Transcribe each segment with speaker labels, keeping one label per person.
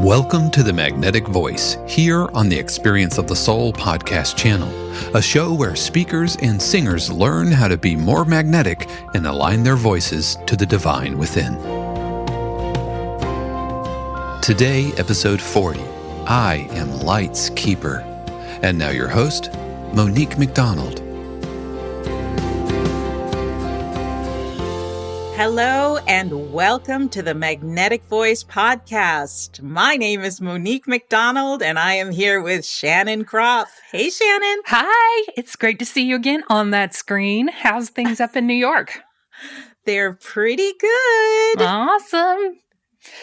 Speaker 1: Welcome to The Magnetic Voice, here on the Experience of the Soul podcast channel, a show where speakers and singers learn how to be more magnetic and align their voices to the divine within. Today, episode 40, I Am Light's Keeper. And now your host, Monique McDonald.
Speaker 2: Hello and welcome to the Magnetic Voice podcast. My name is Monique McDonald and I am here with Shannon Kropf. Hey, Shannon.
Speaker 3: Hi, it's great to see you again on that screen. How's things up in New York?
Speaker 2: They're pretty good.
Speaker 3: Awesome.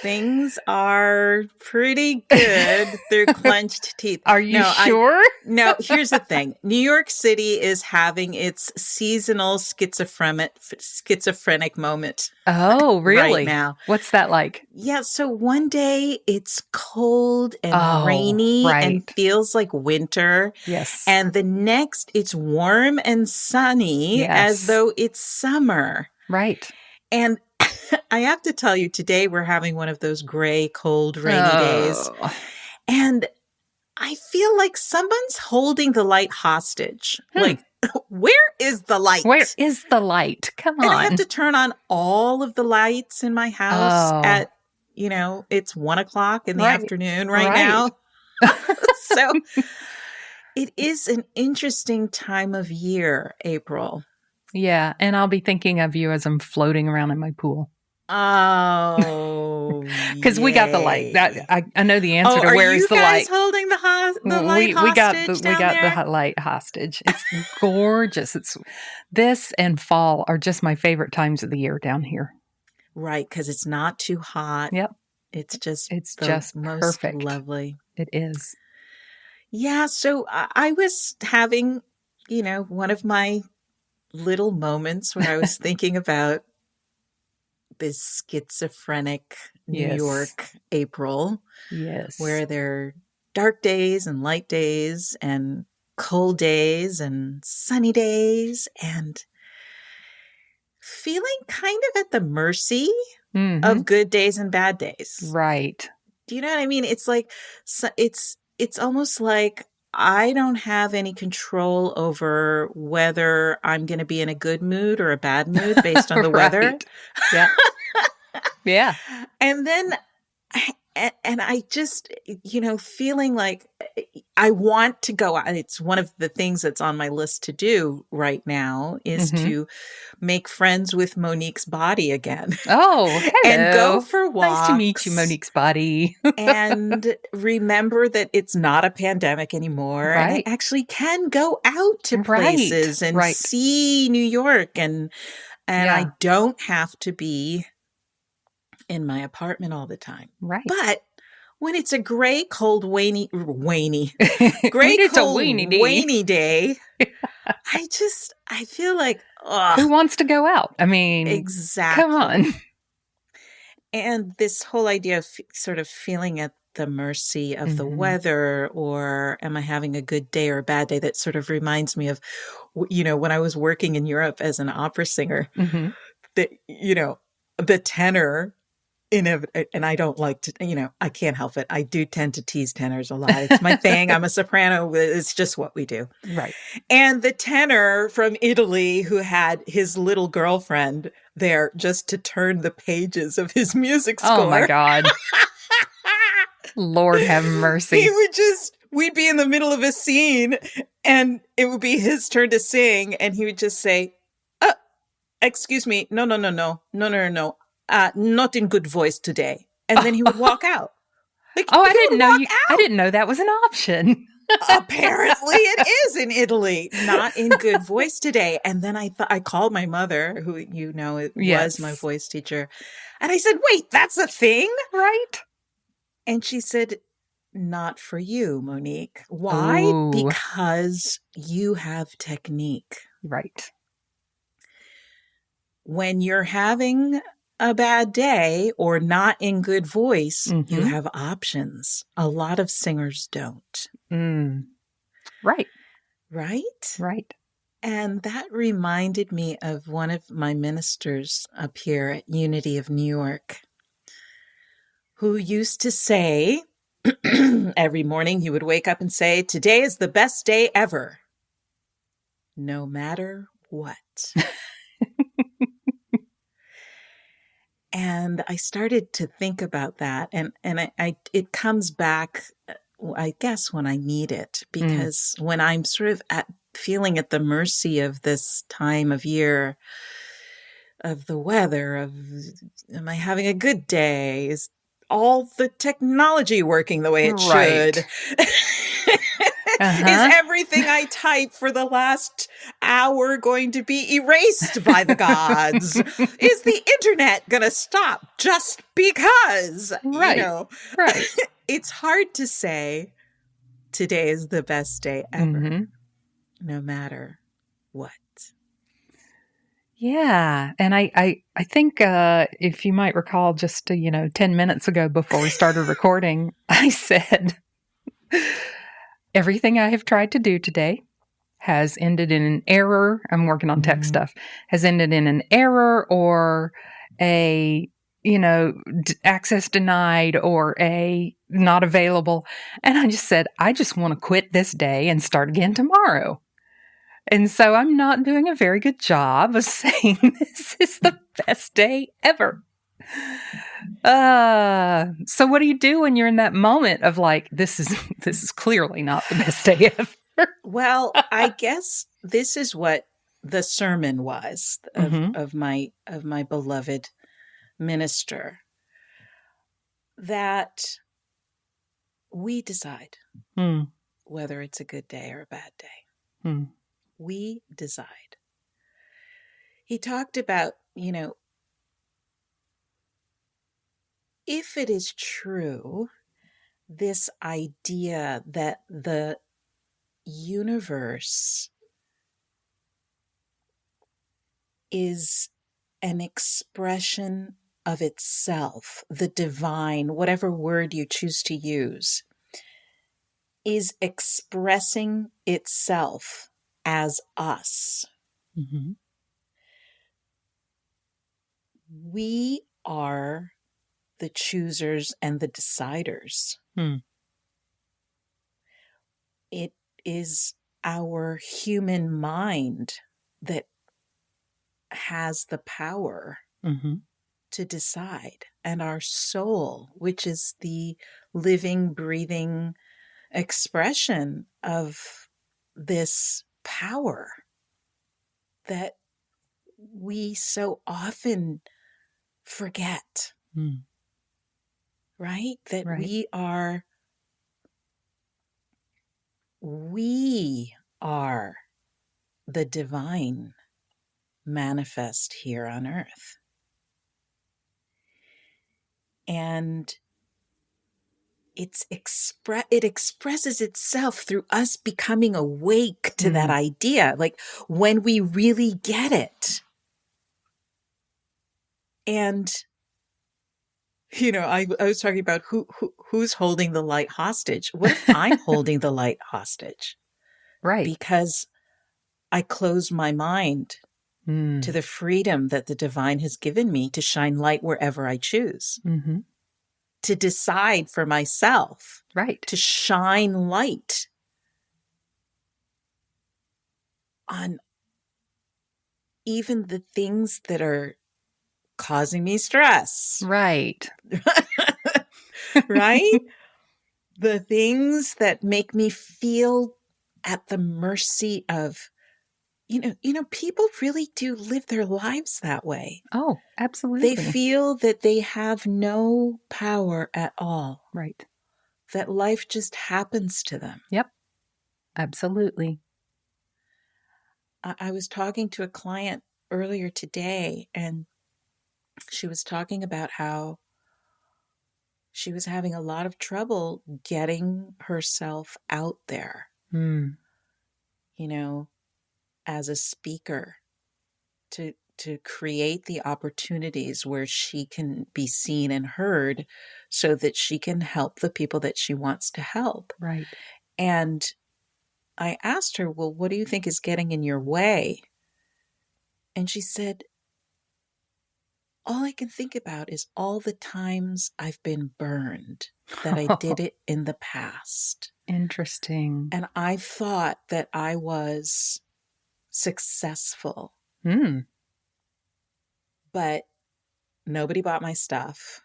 Speaker 2: Things are pretty good through clenched teeth.
Speaker 3: Are you sure?
Speaker 2: No, here's the thing. New York City is having its seasonal schizophrenic moment.
Speaker 3: Oh, really?
Speaker 2: Right now.
Speaker 3: What's that like?
Speaker 2: Yeah, so one day it's cold and rainy and feels like winter.
Speaker 3: Yes.
Speaker 2: And the next it's warm and sunny as though it's summer.
Speaker 3: Right.
Speaker 2: And I have to tell you, today we're having one of those gray, cold, rainy days. And I feel like someone's holding the light hostage. Like, where is the light?
Speaker 3: Where is the light? Come on.
Speaker 2: And I have to turn on all of the lights in my house at, it's 1:00 in the afternoon right now. So it is an interesting time of year, April.
Speaker 3: Yeah, and I'll be thinking of you as I'm floating around in my pool.
Speaker 2: Oh,
Speaker 3: because we got the light. I know the answer to where is the light.
Speaker 2: Are you guys holding the light hostage?
Speaker 3: We got the light hostage. It's gorgeous. This and fall are just my favorite times of the year down here.
Speaker 2: Right, because it's not too hot.
Speaker 3: Yep,
Speaker 2: it's just most
Speaker 3: perfect.
Speaker 2: Lovely.
Speaker 3: It is.
Speaker 2: Yeah. So I was having, one of my little moments where I was thinking about this schizophrenic New York April.
Speaker 3: Yes.
Speaker 2: Where there are dark days and light days and cold days and sunny days and feeling kind of at the mercy of good days and bad days.
Speaker 3: Right.
Speaker 2: Do you know what I mean? It's like, it's almost like I don't have any control over whether I'm going to be in a good mood or a bad mood based on the weather.
Speaker 3: Yeah. Yeah.
Speaker 2: And then, and I just, feeling like I want to go out. It's one of the things that's on my list to do right now is to make friends with Monique's body again.
Speaker 3: Oh, hello.
Speaker 2: And go for walks.
Speaker 3: Nice to meet you, Monique's body.
Speaker 2: And remember that it's not a pandemic anymore.
Speaker 3: Right.
Speaker 2: And I actually can go out to places and see New York. And I don't have to be in my apartment all the time.
Speaker 3: Right.
Speaker 2: But when it's a gray, cold, wainy day, I feel like,
Speaker 3: who wants to go out? I mean,
Speaker 2: exactly.
Speaker 3: Come on.
Speaker 2: And this whole idea of sort of feeling at the mercy of the weather, or am I having a good day or a bad day? That sort of reminds me of, when I was working in Europe as an opera singer, the tenor, and I don't like to, I can't help it. I do tend to tease tenors a lot. It's my thing. I'm a soprano. It's just what we do.
Speaker 3: Right.
Speaker 2: And the tenor from Italy who had his little girlfriend there just to turn the pages of his music score.
Speaker 3: Oh my God. Lord have mercy.
Speaker 2: We'd be in the middle of a scene and it would be his turn to sing. And he would just say, excuse me. No. Not in good voice today. And then he would walk out.
Speaker 3: I didn't know that was an option.
Speaker 2: Apparently it is in Italy. Not in good voice today. And then I called my mother, who was my voice teacher. And I said, wait, that's a thing?
Speaker 3: Right.
Speaker 2: And she said, not for you, Monique. Why? Ooh. Because you have technique.
Speaker 3: Right.
Speaker 2: When you're having a bad day or not in good voice, you have options. A lot of singers don't.
Speaker 3: Right.
Speaker 2: Right?
Speaker 3: Right.
Speaker 2: And that reminded me of one of my ministers up here at Unity of New York, who used to say, Every morning he would wake up and say, "Today is the best day ever, no matter what." And I started to think about that, and it comes back, I guess, when I need it, because when I'm sort of feeling at the mercy of this time of year, of the weather, of am I having a good day? Is all the technology working the way it should? Is everything I type for the last hour going to be erased by the gods? Is the internet going to stop just because?
Speaker 3: Right. Right.
Speaker 2: It's hard to say today is the best day ever, no matter what.
Speaker 3: Yeah. And I think if you might recall just, 10 minutes ago before we started recording, I said, everything I have tried to do today has ended in an error. I'm working on tech stuff, has ended in an error or a, access denied or a not available. And I just said, I just want to quit this day and start again tomorrow. And so I'm not doing a very good job of saying this is the best day ever. So what do you do when you're in that moment of like, this is clearly not the best day ever?
Speaker 2: Well, I guess this is what the sermon was of my beloved minister, that we decide whether it's a good day or a bad day. We decide. He talked about, if it is true, this idea that the universe is an expression of itself, the divine, whatever word you choose to use, is expressing itself as us. We are the choosers and the deciders. It is our human mind that has the power to decide, and our soul, which is the living, breathing expression of this power that we so often forget, right? That we are the divine manifest here on earth. And it expresses itself through us becoming awake to that idea, like when we really get it. And, I was talking about who's holding the light hostage. What if I'm holding the light hostage?
Speaker 3: Right.
Speaker 2: Because I close my mind to the freedom that the divine has given me to shine light wherever I choose. To decide for myself.
Speaker 3: Right.
Speaker 2: To shine light on even the things that are causing me stress.
Speaker 3: Right.
Speaker 2: Right? The things that make me feel at the mercy of, people really do live their lives that way.
Speaker 3: Oh, absolutely.
Speaker 2: They feel that they have no power at all.
Speaker 3: Right.
Speaker 2: That life just happens to them.
Speaker 3: Yep. Absolutely.
Speaker 2: I was talking to a client earlier today, and she was talking about how she was having a lot of trouble getting herself out there, as a speaker, to create the opportunities where she can be seen and heard so that she can help the people that she wants to help.
Speaker 3: Right.
Speaker 2: And I asked her, well, what do you think is getting in your way? And she said, all I can think about is all the times I've been burned, that I did it in the past.
Speaker 3: Interesting.
Speaker 2: And I thought that I was successful, but nobody bought my stuff.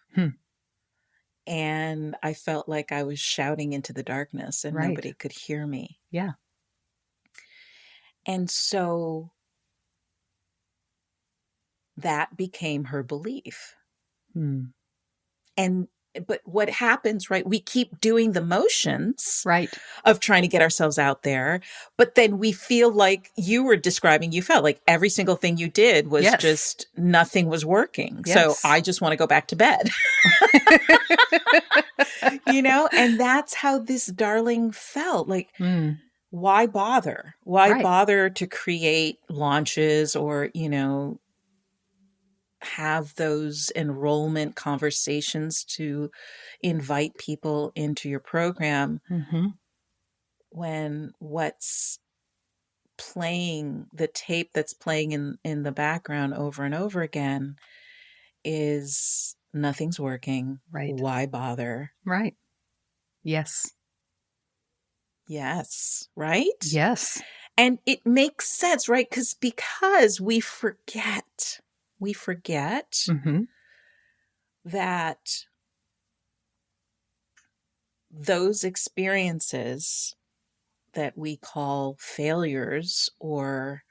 Speaker 2: And I felt like I was shouting into the darkness and nobody could hear me.
Speaker 3: Yeah.
Speaker 2: And so that became her belief. But what happens, right? We keep doing the motions of trying to get ourselves out there. But then we feel like you were describing, you felt like every single thing you did was just nothing was working. So I just want to go back to bed, and that's how this darling felt like. Why bother? Why bother to create launches or, have those enrollment conversations to invite people into your program when what's playing, the tape that's playing in the background over and over again is nothing's working. Why bother?
Speaker 3: Yes.
Speaker 2: Right?
Speaker 3: Yes.
Speaker 2: And it makes sense, right? Because we forget that those experiences that we call failures or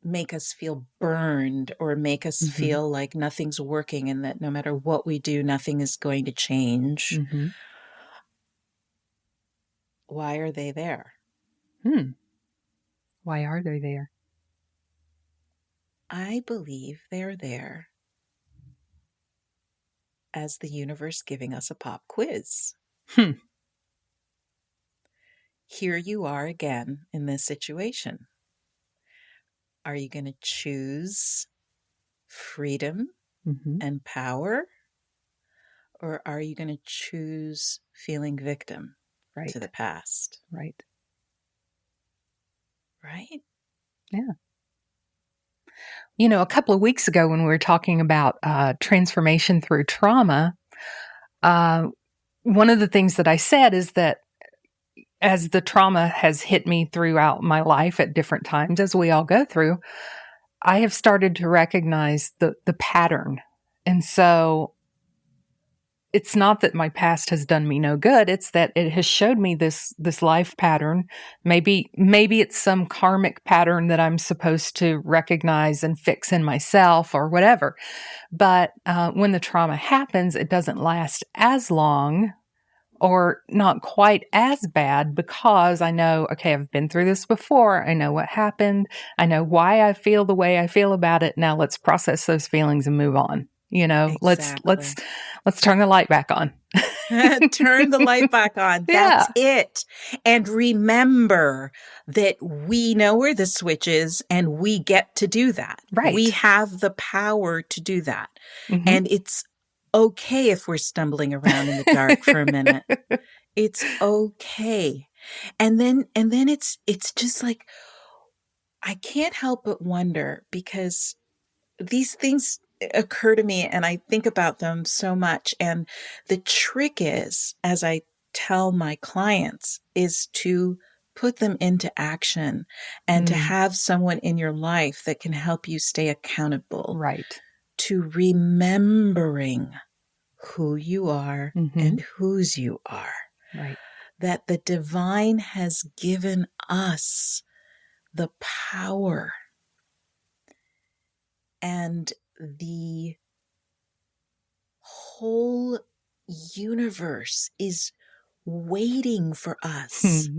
Speaker 2: make us feel burned or make us feel like nothing's working and that no matter what we do, nothing is going to change. Why are they there?
Speaker 3: Why are they there?
Speaker 2: I believe they're there as the universe giving us a pop quiz. Here you are again in this situation. Are you going to choose freedom and power? Or are you going to choose feeling victim to the past?
Speaker 3: Right. Yeah. A couple of weeks ago when we were talking about transformation through trauma, one of the things that I said is that as the trauma has hit me throughout my life at different times, as we all go through, I have started to recognize the pattern. And so it's not that my past has done me no good. It's that it has showed me this life pattern. Maybe it's some karmic pattern that I'm supposed to recognize and fix in myself or whatever. But when the trauma happens, it doesn't last as long or not quite as bad because I know, okay, I've been through this before. I know what happened. I know why I feel the way I feel about it. Now let's process those feelings and move on. Let's turn the light back on.
Speaker 2: Turn the light back on. That's it. And remember that we know where the switch is and we get to do that.
Speaker 3: Right.
Speaker 2: We have the power to do that. And it's okay if we're stumbling around in the dark for a minute. It's okay. And then it's just like, I can't help but wonder because these things occur to me and I think about them so much. And the trick is, as I tell my clients, is to put them into action and to have someone in your life that can help you stay accountable.
Speaker 3: Right.
Speaker 2: To remembering who you are and whose you are.
Speaker 3: Right.
Speaker 2: That the divine has given us the power and the whole universe is waiting for us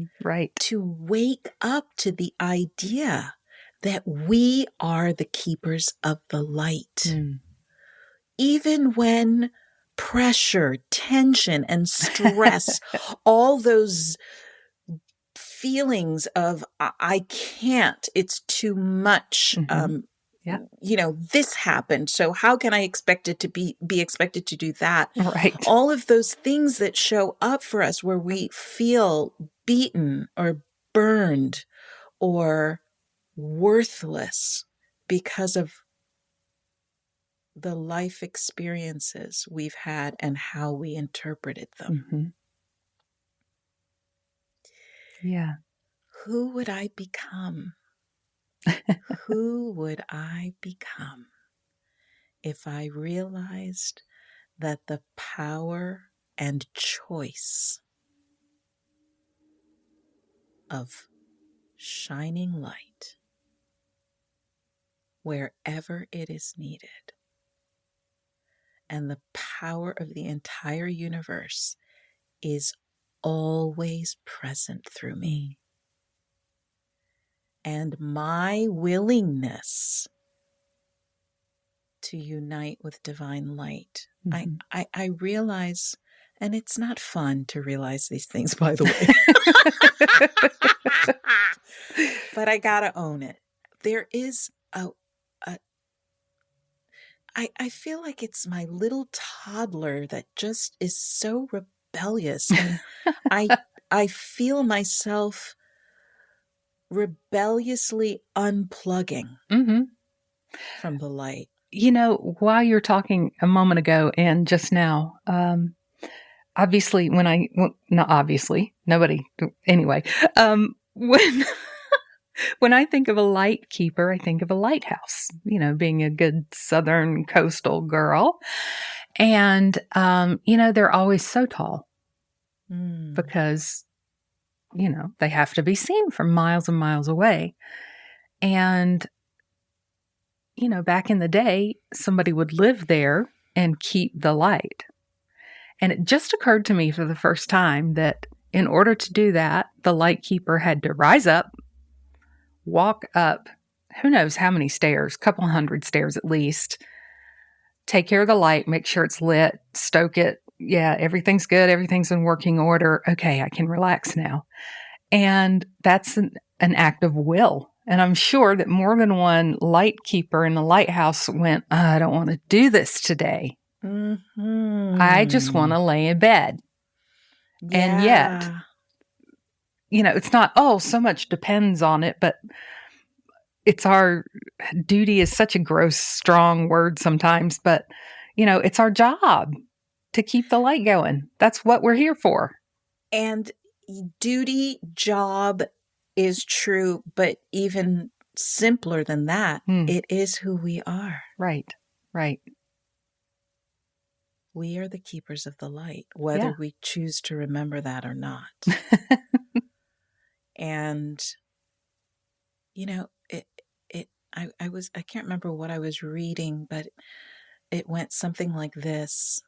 Speaker 2: to wake up to the idea that we are the keepers of the light. Even when pressure, tension, and stress, all those feelings of I can't, it's too much. This happened. So how can I expect it to be expected to do that?
Speaker 3: Right.
Speaker 2: All of those things that show up for us where we feel beaten or burned or worthless because of the life experiences we've had and how we interpreted them.
Speaker 3: Mm-hmm. Yeah.
Speaker 2: Who would I become? Who would I become if I realized that the power and choice of shining light wherever it is needed, and the power of the entire universe is always present through me. And my willingness to unite with divine light.
Speaker 3: Mm-hmm.
Speaker 2: I realize, and it's not fun to realize these things, by the way, but I gotta own it. There is I feel like it's my little toddler that just is so rebellious, and I feel myself rebelliously unplugging
Speaker 3: Mm-hmm.
Speaker 2: from the light.
Speaker 3: You know, while you're talking a moment ago and just now, obviously not obviously, nobody, anyway, when, when I think of a light keeper, I think of a lighthouse, being a good Southern coastal girl. And, they're always so tall because, they have to be seen from miles and miles away. And, back in the day, somebody would live there and keep the light. And it just occurred to me for the first time that in order to do that, the light keeper had to rise up, walk up, who knows how many stairs, a couple hundred stairs at least, take care of the light, make sure it's lit, stoke it. Yeah, everything's good. Everything's in working order. Okay, I can relax now. And that's an act of will. And I'm sure that more than one light keeper in the lighthouse went, I don't want to do this today.
Speaker 2: Mm-hmm.
Speaker 3: I just want to lay in bed.
Speaker 2: Yeah.
Speaker 3: And yet, it's not, so much depends on it, but it's our duty is such a gross, strong word sometimes, but, it's our job to keep the light going. That's what we're here for.
Speaker 2: And duty, job is true, but even simpler than that, it is who we are.
Speaker 3: Right, right.
Speaker 2: We are the keepers of the light, whether we choose to remember that or not. And, I can't remember what I was reading, but it went something like this.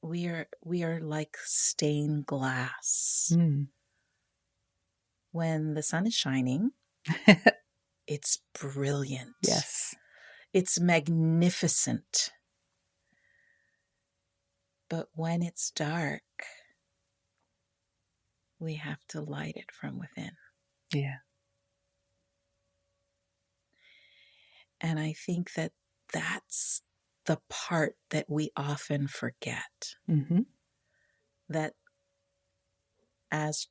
Speaker 2: We are like stained glass. When the sun is shining, it's brilliant.
Speaker 3: Yes.
Speaker 2: It's magnificent. But when it's dark, we have to light it from within.
Speaker 3: Yeah.
Speaker 2: And I think that that's the part that we often forget.
Speaker 3: Mm-hmm.
Speaker 2: That as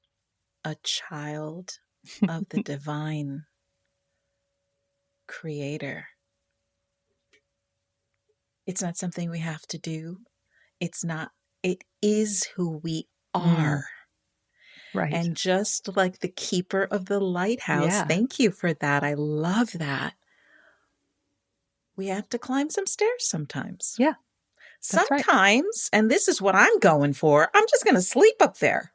Speaker 2: a child of the divine creator, it's not something we have to do. It is who we are.
Speaker 3: Right.
Speaker 2: And just like the keeper of the lighthouse, thank you for that. I love that. We have to climb some stairs sometimes.
Speaker 3: Yeah.
Speaker 2: Sometimes,
Speaker 3: right.
Speaker 2: And this is what I'm going for, I'm just going to sleep up there.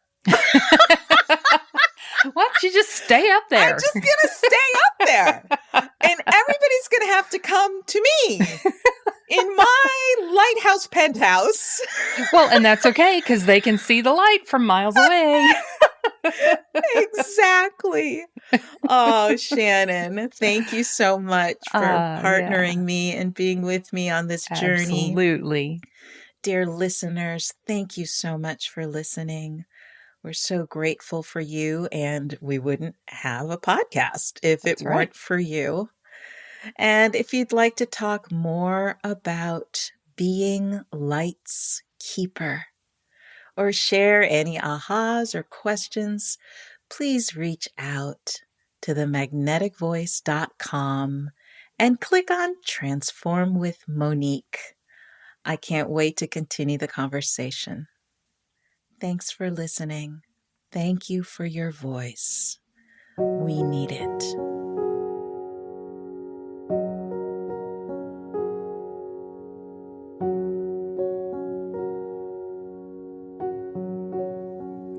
Speaker 3: Why don't you just stay up there?
Speaker 2: I'm just going to stay up there. And everybody's going to have to come to me in my lighthouse penthouse.
Speaker 3: Well, and that's okay because they can see the light from miles away.
Speaker 2: Exactly. Oh, Shannon, thank you so much for partnering me and being with me on this journey.
Speaker 3: Absolutely.
Speaker 2: Dear listeners, thank you so much for listening. We're so grateful for you, and we wouldn't have a podcast if it weren't for you. And if you'd like to talk more about being light's keeper, or share any ahas or questions, please reach out to themagneticvoice.com and click on Transform with Monique. I can't wait to continue the conversation. Thanks for listening. Thank you for your voice. We need it.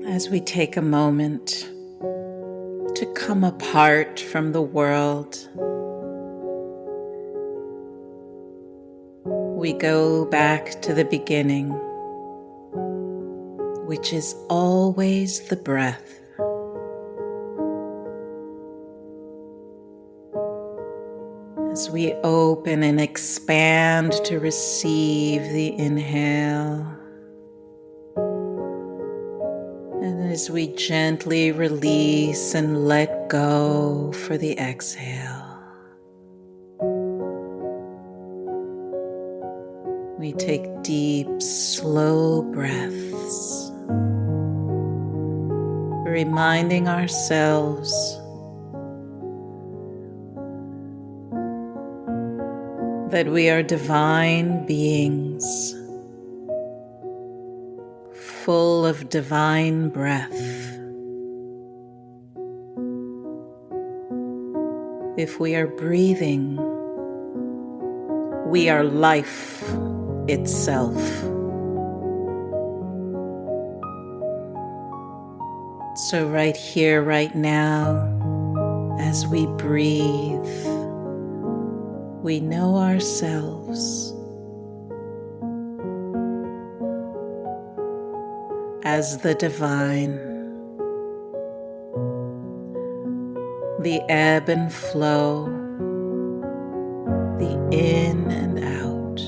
Speaker 2: As we take a moment to come apart from the world, we go back to the beginning, which is always the breath. As we open and expand to receive the inhale, and as we gently release and let go for the exhale, we take deep, slow breaths, reminding ourselves that we are divine beings, full of divine breath. If we are breathing, we are life itself. So right here, right now, as we breathe, we know ourselves as the divine, the ebb and flow, the in and out.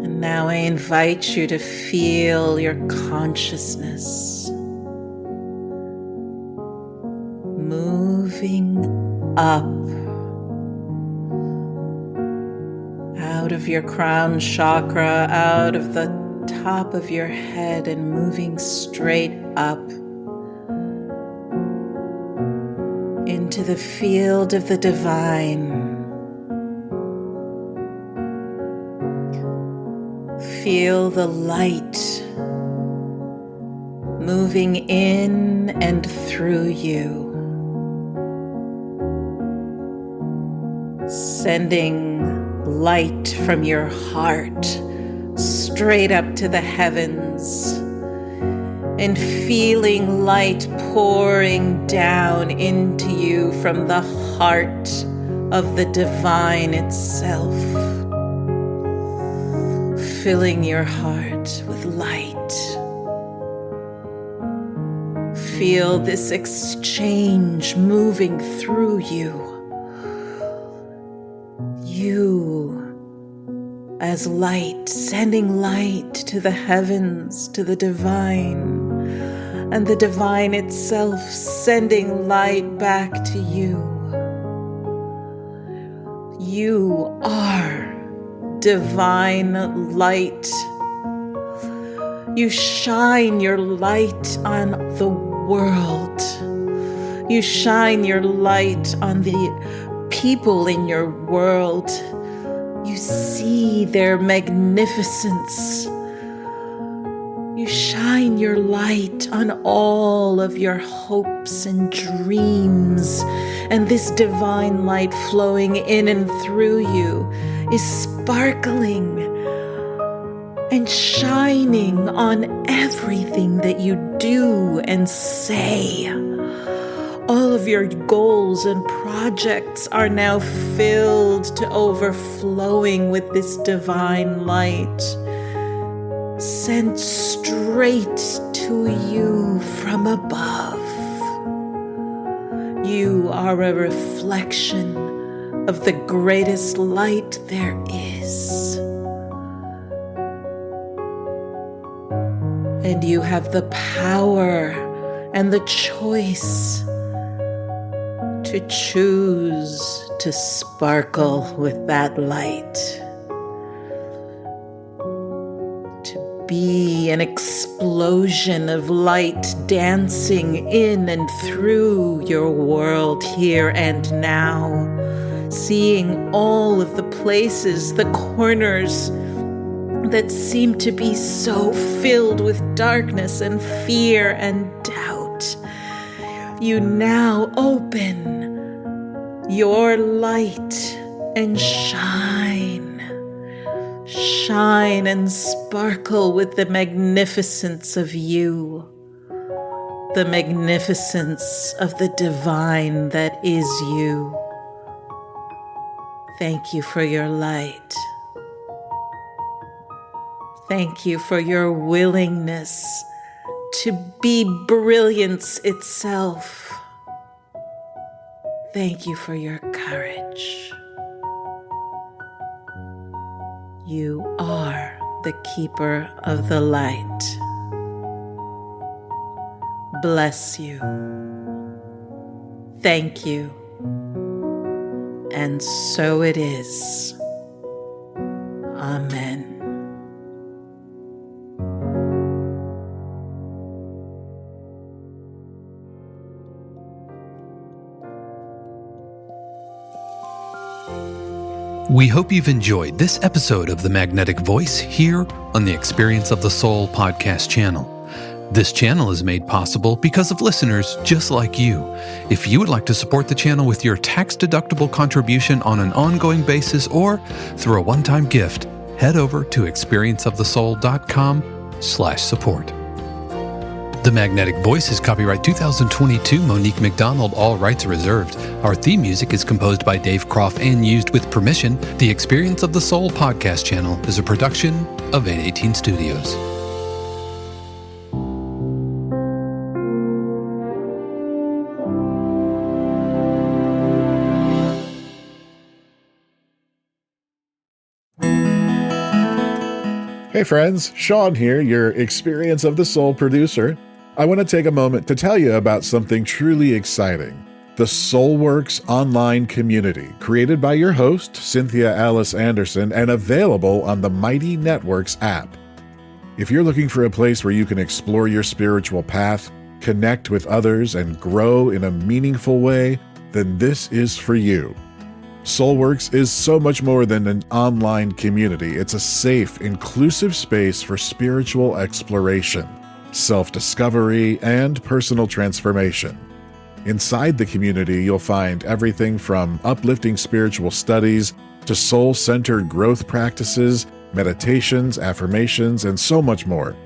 Speaker 2: And now I invite you to feel your consciousness moving up out of your crown chakra, out of the top of your head, and moving straight up into the field of the divine. Feel the light moving in and through you, sending light from your heart straight up to the heavens, and feeling light pouring down into you from the heart of the divine itself, filling your heart with light. Feel this exchange moving through you. You as light, sending light to the heavens, to the divine, and the divine itself sending light back to you. You are divine light. You shine your light on the world. You shine your light on the people in your world. You see their magnificence. You shine your light on all of your hopes and dreams, and this divine light flowing in and through you is sparkling and shining on everything that you do and say. All of your goals and projects are now filled to overflowing with this divine light, sent straight to you from above. You are a reflection of the greatest light there is. And you have the power and the choice to choose to sparkle with that light, to be an explosion of light dancing in and through your world here and now, seeing all of the places, the corners that seem to be so filled with darkness and fear and doubt. You now open your light and shine and sparkle with the magnificence of you, the magnificence of the divine that is you. Thank you for your light. Thank you for your willingness to be brilliance itself. Thank you for your courage. You are the keeper of the light. Bless you. Thank you. And so it is. Amen.
Speaker 1: We hope you've enjoyed this episode of The Magnetic Voice here on the Experience of the Soul podcast channel. This channel is made possible because of listeners just like you. If you would like to support the channel with your tax-deductible contribution on an ongoing basis or through a one-time gift, head over to experienceofthesoul.com/support. The Magnetic Voice is copyright 2022 Monique McDonald, all rights reserved. Our theme music is composed by Dave Kropf and used with permission. The Experience of the Soul podcast channel is a production of 818 Studios.
Speaker 4: Hey friends, Sean here, your Experience of the Soul producer. I want to take a moment to tell you about something truly exciting. The Soulworks online community, created by your host, Cynthia Alice Anderson, and available on the Mighty Networks app. If you're looking for a place where you can explore your spiritual path, connect with others, and grow in a meaningful way, then this is for you. Soulworks is so much more than an online community. It's a safe, inclusive space for spiritual exploration, self-discovery, and personal transformation. Inside the community, you'll find everything from uplifting spiritual studies to soul-centered growth practices, meditations, affirmations, and so much more.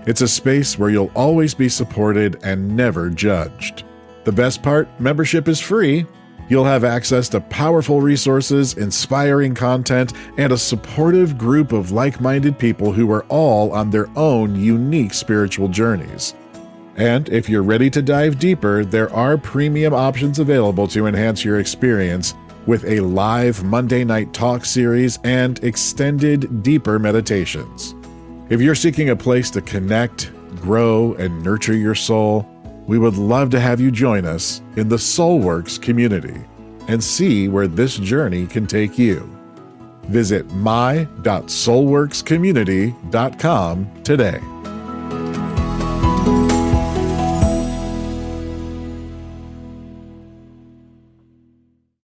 Speaker 4: It's a space where you'll always be supported and never judged. The best part, membership is free. You'll have access to powerful resources, inspiring content, and a supportive group of like-minded people who are all on their own unique spiritual journeys. And if you're ready to dive deeper, there are premium options available to enhance your experience with a live Monday night talk series and extended, deeper meditations. If you're seeking a place to connect, grow, and nurture your soul, we would love to have you join us in the Soulworks community and see where this journey can take you. Visit my.soulworkscommunity.com today.